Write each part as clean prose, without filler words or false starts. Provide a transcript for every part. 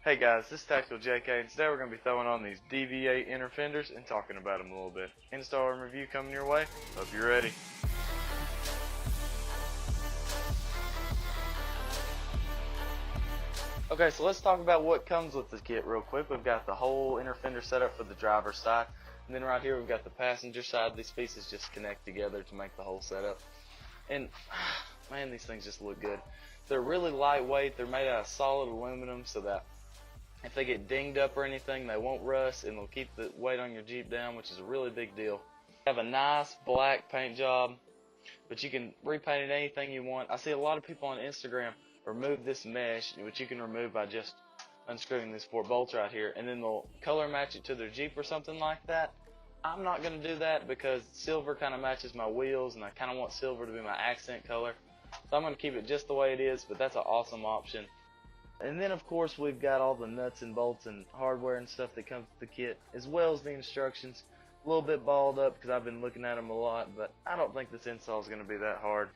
Hey guys, this is Tactical JK, and today we're going to be throwing on these DV8 inner fenders and talking about them a little bit. Install and review coming your way. Hope you're ready. Okay, so let's talk about what comes with the kit real quick. We've got the whole inner fender setup for the driver's side, and then right here we've got the passenger side. These pieces just connect together to make the whole setup. And man, these things just look good. They're really lightweight. They're made out of solid aluminum so that if they get dinged up or anything, they won't rust, and they'll keep the weight on your Jeep down, which is a really big deal. They have a nice black paint job, but you can repaint it anything you want. I see a lot of people on Instagram remove this mesh, which you can remove by just unscrewing these 4 bolts right here, and then they'll color match it to their Jeep or something like that. I'm not going to do that because silver kind of matches my wheels, and I kind of want silver to be my accent color. So I'm going to keep it just the way it is, but that's an awesome option. And then of course we've got all the nuts and bolts and hardware and stuff that comes with the kit, as well as the instructions. A little bit balled up because I've been looking at them a lot, but I don't think this install is going to be that hard.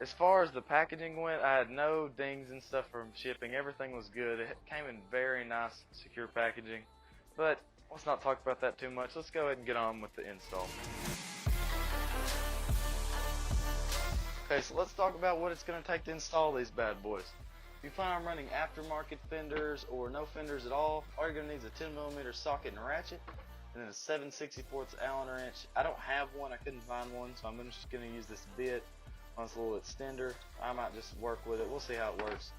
As far as the packaging went, I had no dings and stuff from shipping. Everything was good. It came in very nice, secure packaging. But let's not talk about that too much. Let's go ahead and get on with the install. Okay, so let's talk about what it's going to take to install these bad boys. If you plan on running aftermarket fenders or no fenders at all you're going to need is a 10mm socket and ratchet, and then a 7/64 Allen wrench. I don't have one, I couldn't find one, so I'm just going to use this bit on this little extender. I might just work with it, we'll see how it works.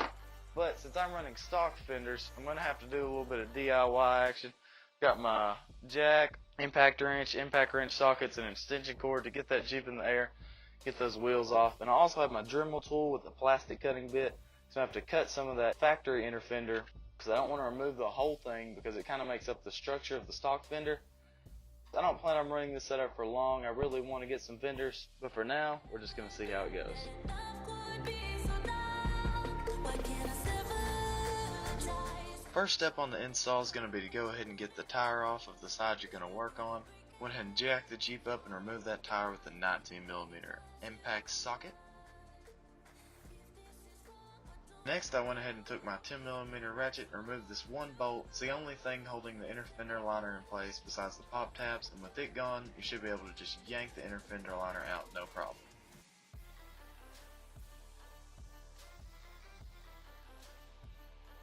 But since I'm running stock fenders, I'm going to have to do a little bit of DIY action. Got my jack, impact wrench sockets, and an extension cord to get that Jeep in the air, get those wheels off. And I also have my Dremel tool with a plastic cutting bit. So I have to cut some of that factory inner fender because I don't want to remove the whole thing because it kind of makes up the structure of the stock fender. I don't plan on running this setup for long. I really want to get some fenders, but for now we're just going to see how it goes. First step on the install is going to be to go ahead and get the tire off of the side you're going to work on. Went ahead and jack the Jeep up and remove that tire with the 19mm impact socket. Next, I went ahead and took my 10mm ratchet and removed this one bolt. It's the only thing holding the inner fender liner in place besides the pop tabs, and with it gone, you should be able to just yank the inner fender liner out no problem.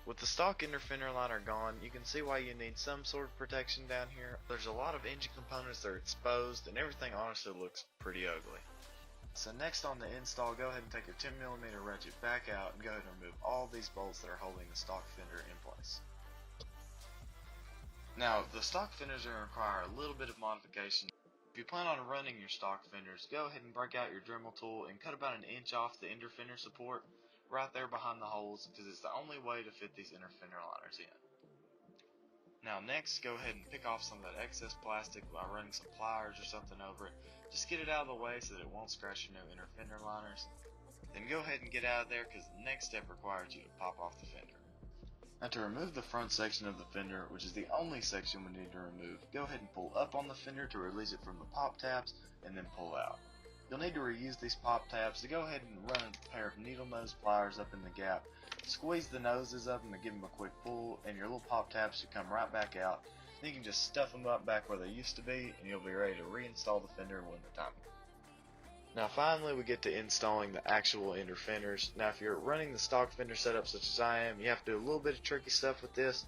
With the stock inner fender liner gone, you can see why you need some sort of protection down here. There's a lot of engine components that are exposed, and everything honestly looks pretty ugly. So next on the install, go ahead and take your 10mm ratchet back out and go ahead and remove all these bolts that are holding the stock fender in place. Now, the stock fenders are going to require a little bit of modification. If you plan on running your stock fenders, go ahead and break out your Dremel tool and cut about 1 inch off the inner fender support right there behind the holes, because it's the only way to fit these inner fender liners in. Now next, go ahead and pick off some of that excess plastic by running some pliers or something over it. Just get it out of the way so that it won't scratch your new inner fender liners. Then go ahead and get out of there because the next step requires you to pop off the fender. Now to remove the front section of the fender, which is the only section we need to remove, go ahead and pull up on the fender to release it from the pop tabs and then pull out. You'll need to reuse these pop tabs, so go ahead and run a pair of needle nose pliers up in the gap. Squeeze the noses of them and give them a quick pull, and your little pop tabs should come right back out. Then you can just stuff them up back where they used to be, and you'll be ready to reinstall the fender when the time comes. Now finally we get to installing the actual inner fenders. Now if you're running the stock fender setup such as I am, you have to do a little bit of tricky stuff with this.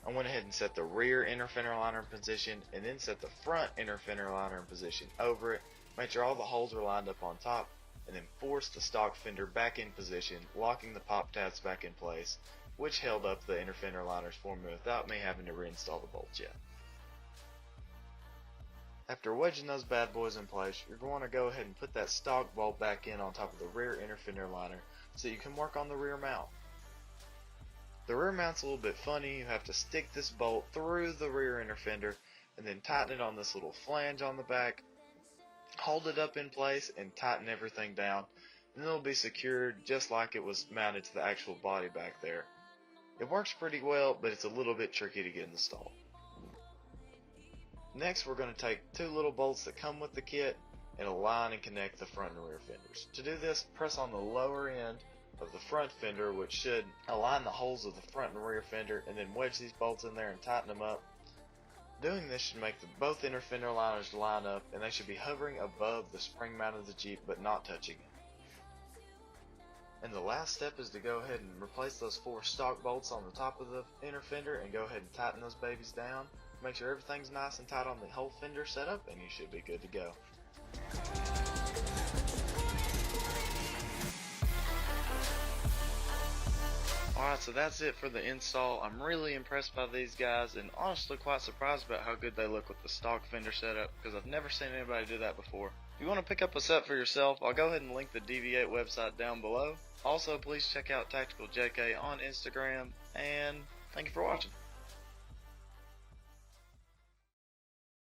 I went ahead and set the rear inner fender liner in position, and then set the front inner fender liner in position over it. Make sure all the holes are lined up on top, and then force the stock fender back in position, locking the pop tabs back in place, which held up the inner fender liners for me without me having to reinstall the bolts yet. After wedging those bad boys in place, you're going to go ahead and put that stock bolt back in on top of the rear inner fender liner so you can work on the rear mount. The rear mount's a little bit funny. You have to stick this bolt through the rear inner fender and then tighten it on this little flange on the back, hold it up in place and tighten everything down, and it'll be secured just like it was mounted to the actual body back there. It works pretty well, but it's a little bit tricky to get installed. Next, we're going to take 2 little bolts that come with the kit and align and connect the front and rear fenders. To do this, press on the lower end of the front fender, which should align the holes of the front and rear fender, and then wedge these bolts in there and tighten them up. Doing this should make both inner fender liners line up, and they should be hovering above the spring mount of the Jeep but not touching it. And the last step is to go ahead and replace those 4 stock bolts on the top of the inner fender and go ahead and tighten those babies down. Make sure everything's nice and tight on the whole fender setup, and you should be good to go. Alright, so that's it for the install. I'm really impressed by these guys, and honestly quite surprised about how good they look with the stock fender setup, because I've never seen anybody do that before. If you want to pick up a set for yourself, I'll go ahead and link the DV8 website down below. Also, please check out Tactical JK on Instagram, and thank you for watching.